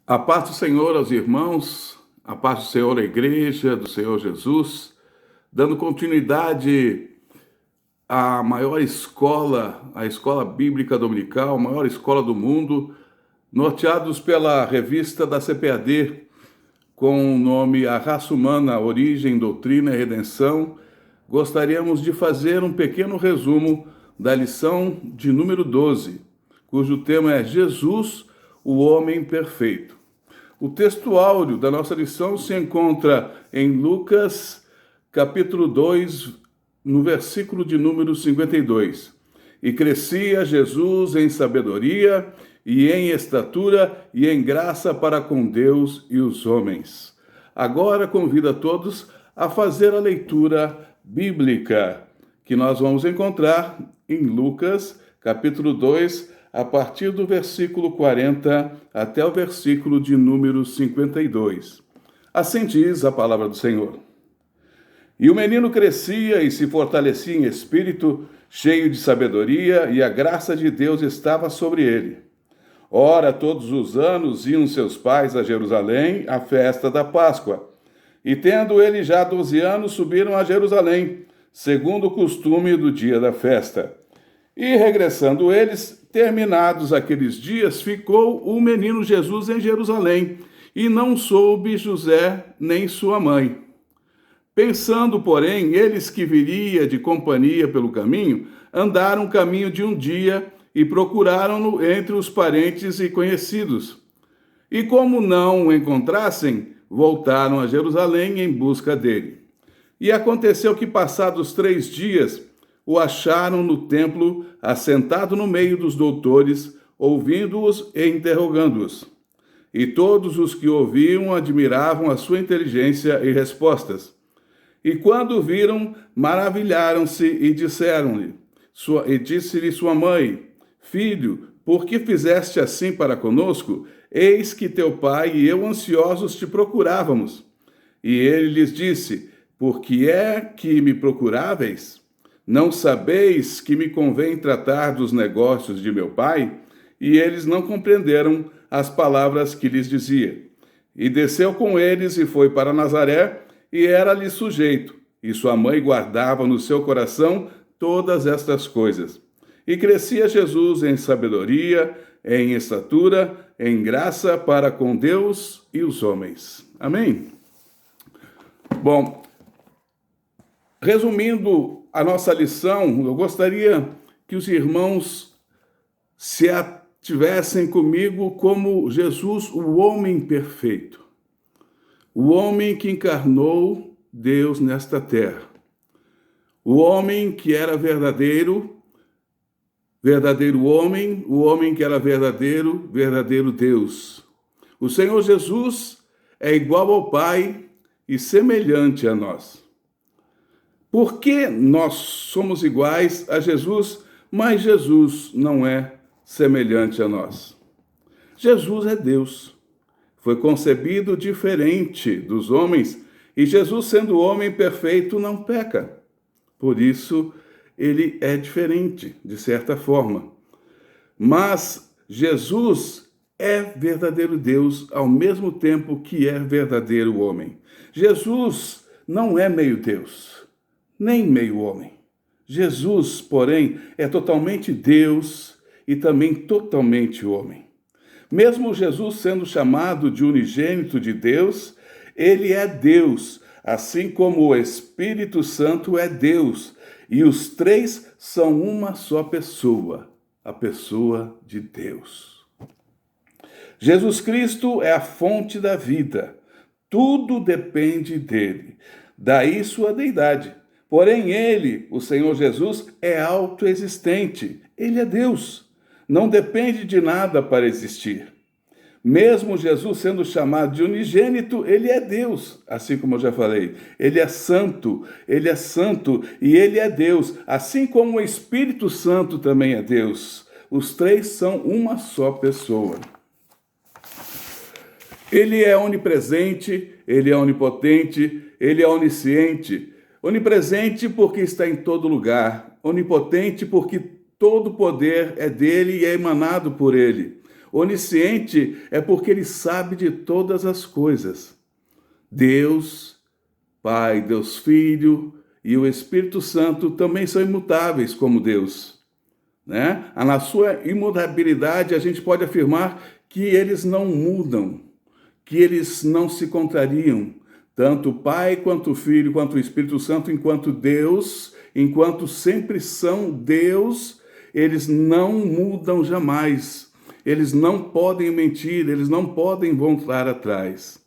A paz do Senhor aos irmãos, a paz do Senhor à igreja, do Senhor Jesus, dando continuidade à maior escola, a escola bíblica dominical, a maior escola do mundo, norteados pela revista da CPAD, com o nome A Raça Humana, Origem, Doutrina e Redenção. Gostaríamos de fazer um pequeno resumo da lição de número 12, cujo tema é Jesus, o Homem Perfeito. O texto áureo da nossa lição se encontra em Lucas, capítulo 2, no versículo de número 52. E crescia Jesus em sabedoria e em estatura e em graça para com Deus e os homens. Agora convido a todos a fazer a leitura bíblica, que nós vamos encontrar em Lucas, capítulo 2, a partir do versículo 40 até o versículo de número 52. Assim diz a palavra do Senhor. E o menino crescia e se fortalecia em espírito, cheio de sabedoria, e a graça de Deus estava sobre ele. Ora, todos os anos iam seus pais a Jerusalém, à festa da Páscoa. E tendo ele já 12 anos, subiram a Jerusalém, segundo o costume do dia da festa. E regressando eles, terminados aqueles dias, ficou o menino Jesus em Jerusalém, e não soube José nem sua mãe. Pensando, porém, eles que viria de companhia pelo caminho, andaram o caminho de um dia e procuraram-no entre os parentes e conhecidos. E como não o encontrassem, voltaram a Jerusalém em busca dele. E aconteceu que, passados 3 dias, o acharam no templo, assentado no meio dos doutores, ouvindo-os e interrogando-os. E todos os que ouviam admiravam a sua inteligência e respostas. E quando o viram, maravilharam-se e disse-lhe sua mãe: Filho, por que fizeste assim para conosco? Eis que teu pai e eu ansiosos te procurávamos. E ele lhes disse: Por que é que me procuráveis? Não sabeis que me convém tratar dos negócios de meu pai? E eles não compreenderam as palavras que lhes dizia. E desceu com eles e foi para Nazaré, e era-lhe sujeito. E sua mãe guardava no seu coração todas estas coisas. E crescia Jesus em sabedoria, em estatura, em graça para com Deus e os homens. Amém? Bom, resumindo a nossa lição, eu gostaria que os irmãos se ativessem comigo como Jesus, o homem perfeito. O homem que encarnou Deus nesta terra. O homem que era verdadeiro homem, o homem que era verdadeiro Deus. O Senhor Jesus é igual ao Pai e semelhante a nós. Por que nós somos iguais a Jesus, mas Jesus não é semelhante a nós? Jesus é Deus. Foi concebido diferente dos homens, e Jesus, sendo homem perfeito, não peca. Por isso, ele é diferente, de certa forma. Mas Jesus é verdadeiro Deus, ao mesmo tempo que é verdadeiro homem. Jesus não é meio Deus, nem meio homem. Jesus, porém, é totalmente Deus e também totalmente homem. Mesmo Jesus sendo chamado de unigênito de Deus, ele é Deus, assim como o Espírito Santo é Deus. E os três são uma só pessoa, a pessoa de Deus. Jesus Cristo é a fonte da vida. Tudo depende dele. Daí sua deidade. Porém, ele, o Senhor Jesus, é autoexistente. Ele é Deus. Não depende de nada para existir. Mesmo Jesus sendo chamado de unigênito, ele é Deus, assim como eu já falei. Ele é santo e ele é Deus, assim como o Espírito Santo também é Deus. Os três são uma só pessoa. Ele é onipresente, ele é onipotente, ele é onisciente. Onipresente porque está em todo lugar, onipotente porque todo poder é dele e é emanado por ele. Onisciente é porque ele sabe de todas as coisas. Deus, Pai, Deus Filho e o Espírito Santo também são imutáveis como Deus, né? Na sua imutabilidade, a gente pode afirmar que eles não mudam, que eles não se contrariam. Tanto o Pai, quanto o Filho, quanto o Espírito Santo, enquanto Deus, enquanto sempre são Deus, eles não mudam jamais. Eles não podem mentir, eles não podem voltar atrás.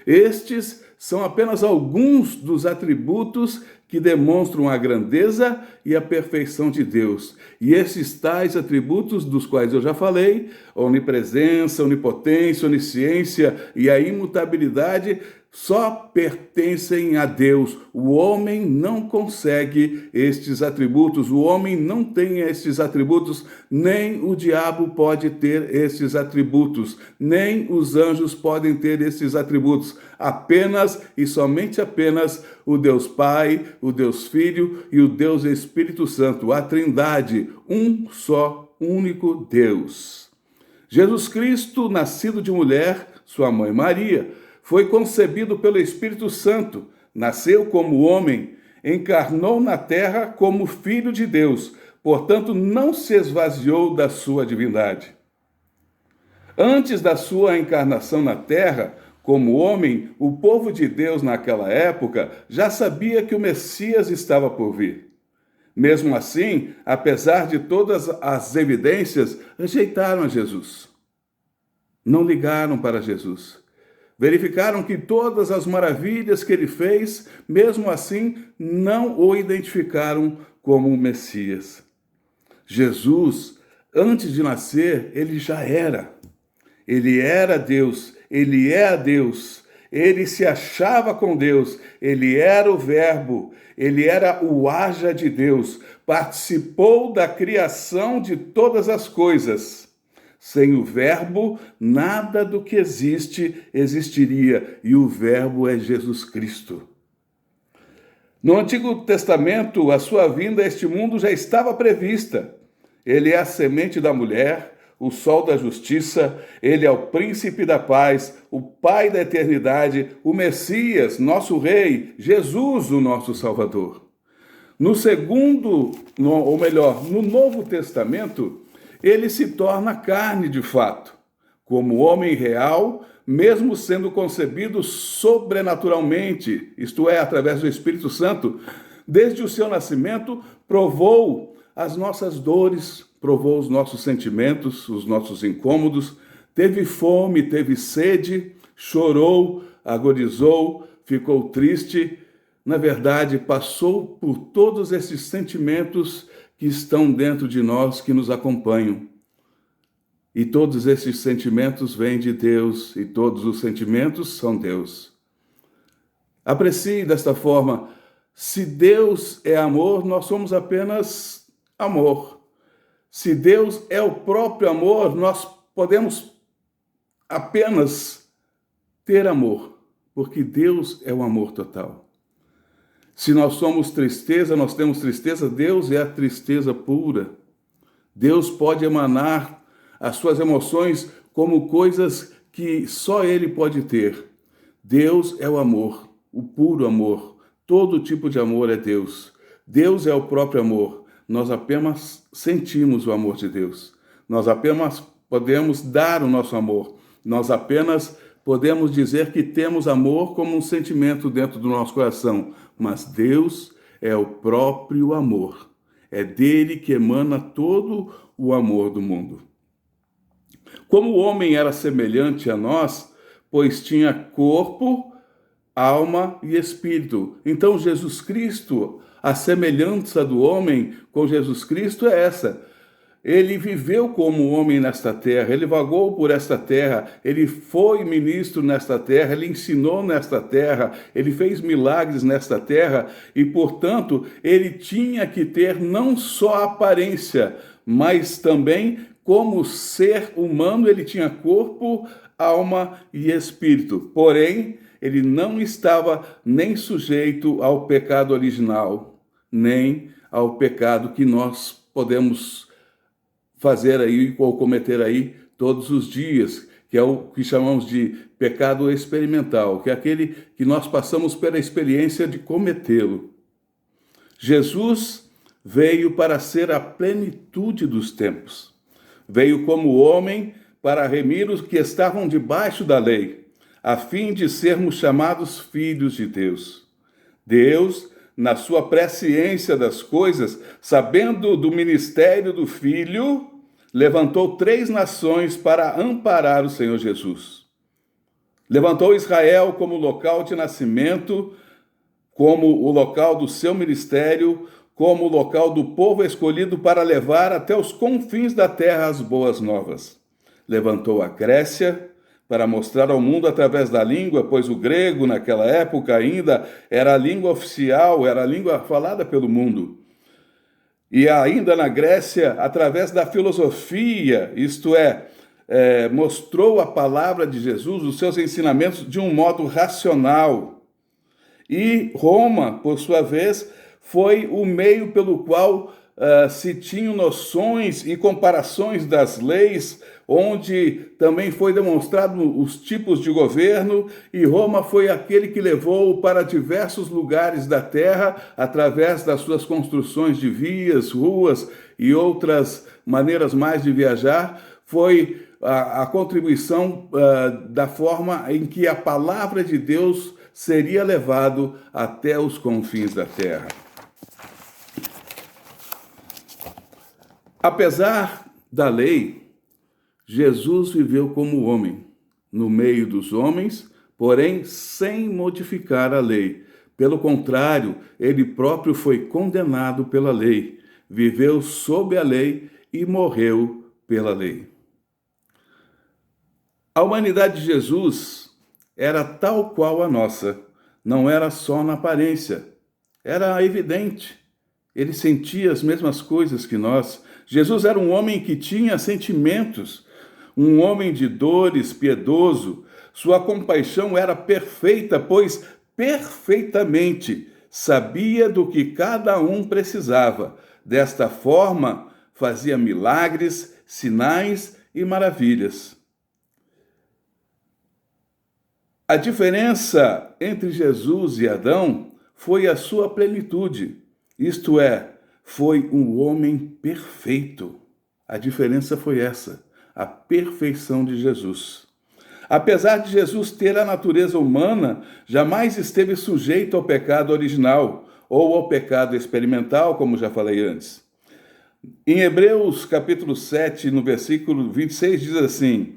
Estes são apenas alguns dos atributos que demonstram a grandeza e a perfeição de Deus. E esses tais atributos dos quais eu já falei, onipresença, onipotência, onisciência e a imutabilidade, só pertencem a Deus. O homem não consegue estes atributos, o homem não tem estes atributos, nem o diabo pode ter estes atributos, nem os anjos podem ter estes atributos. Apenas e somente apenas o Deus Pai, o Deus Filho e o Deus Espírito Santo, a Trindade, um só, único Deus. Jesus Cristo, nascido de mulher, sua mãe Maria, foi concebido pelo Espírito Santo, nasceu como homem, encarnou na terra como Filho de Deus, portanto não se esvaziou da sua divindade. Antes da sua encarnação na terra, como homem, o povo de Deus naquela época já sabia que o Messias estava por vir. Mesmo assim, apesar de todas as evidências, rejeitaram a Jesus. Não ligaram para Jesus. Verificaram que todas as maravilhas que ele fez, mesmo assim, não o identificaram como o Messias. Jesus, antes de nascer, ele já era. Ele era Deus, ele é Deus, ele se achava com Deus, ele era o Verbo, ele era o haja de Deus, participou da criação de todas as coisas. Sem o Verbo, nada do que existe existiria, e o Verbo é Jesus Cristo. No Antigo Testamento, a sua vinda a este mundo já estava prevista. Ele é a semente da mulher, o sol da justiça, ele é o príncipe da paz, o Pai da eternidade, o Messias, nosso Rei, Jesus, o nosso Salvador. No Novo Testamento, ele se torna carne de fato, como homem real, mesmo sendo concebido sobrenaturalmente, isto é, através do Espírito Santo. Desde o seu nascimento, provou as nossas dores, provou os nossos sentimentos, os nossos incômodos, teve fome, teve sede, chorou, agonizou, ficou triste. Na verdade, passou por todos esses sentimentos que estão dentro de nós, que nos acompanham. E todos esses sentimentos vêm de Deus, e todos os sentimentos são Deus. Aprecie desta forma: se Deus é amor, nós somos apenas amor. Se Deus é o próprio amor, nós podemos apenas ter amor, porque Deus é o amor total. Se nós somos tristeza, nós temos tristeza, Deus é a tristeza pura. Deus pode emanar as suas emoções como coisas que só Ele pode ter. Deus é o amor, o puro amor. Todo tipo de amor é Deus. Deus é o próprio amor. Nós apenas sentimos o amor de Deus. Nós apenas podemos dar o nosso amor. Nós apenas podemos dizer que temos amor como um sentimento dentro do nosso coração, mas Deus é o próprio amor. É dele que emana todo o amor do mundo. Como o homem era semelhante a nós, pois tinha corpo, alma e espírito. Então Jesus Cristo, a semelhança do homem com Jesus Cristo é essa. Ele viveu como homem nesta terra, ele vagou por esta terra, ele foi ministro nesta terra, ele ensinou nesta terra, ele fez milagres nesta terra e, portanto, ele tinha que ter não só aparência, mas também como ser humano, ele tinha corpo, alma e espírito. Porém, ele não estava nem sujeito ao pecado original, nem ao pecado que nós podemos fazer aí ou cometer aí todos os dias, que é o que chamamos de pecado experimental, que é aquele que nós passamos pela experiência de cometê-lo. Jesus veio para ser a plenitude dos tempos. Veio como homem para remir os que estavam debaixo da lei, a fim de sermos chamados filhos de Deus. Deus, na sua presciência das coisas, sabendo do ministério do Filho, levantou 3 nações para amparar o Senhor Jesus. Levantou Israel como local de nascimento, como o local do seu ministério, como o local do povo escolhido para levar até os confins da terra as boas novas. Levantou a Grécia para mostrar ao mundo através da língua, pois o grego naquela época ainda era a língua oficial, era a língua falada pelo mundo. E ainda na Grécia, através da filosofia, isto é, mostrou a palavra de Jesus, os seus ensinamentos, de um modo racional. E Roma, por sua vez, foi o meio pelo qual se tinham noções e comparações das leis, onde também foi demonstrado os tipos de governo, e Roma foi aquele que levou para diversos lugares da terra, através das suas construções de vias, ruas e outras maneiras mais de viajar, foi a contribuição da forma em que a palavra de Deus seria levado até os confins da terra. Apesar da lei, Jesus viveu como homem, no meio dos homens, porém sem modificar a lei. Pelo contrário, ele próprio foi condenado pela lei, viveu sob a lei e morreu pela lei. A humanidade de Jesus era tal qual a nossa, não era só na aparência, era evidente. Ele sentia as mesmas coisas que nós. Jesus era um homem que tinha sentimentos, um homem de dores, piedoso. Sua compaixão era perfeita, pois perfeitamente sabia do que cada um precisava. Desta forma, fazia milagres, sinais e maravilhas. A diferença entre Jesus e Adão foi a sua plenitude, isto é, foi um homem perfeito. A diferença foi essa, a perfeição de Jesus. Apesar de Jesus ter a natureza humana, jamais esteve sujeito ao pecado original ou ao pecado experimental, como já falei antes. Em Hebreus capítulo 7, no versículo 26, diz assim: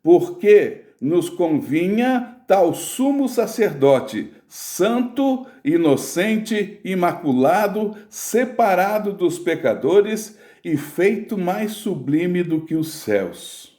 porque nos convinha tal sumo sacerdote, santo, inocente, imaculado, separado dos pecadores e feito mais sublime do que os céus.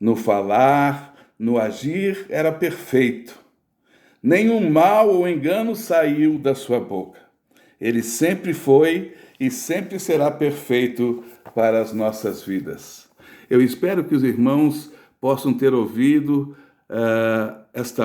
No falar, no agir, era perfeito. Nenhum mal ou engano saiu da sua boca. Ele sempre foi e sempre será perfeito para as nossas vidas. Eu espero que os irmãos possam ter ouvido esta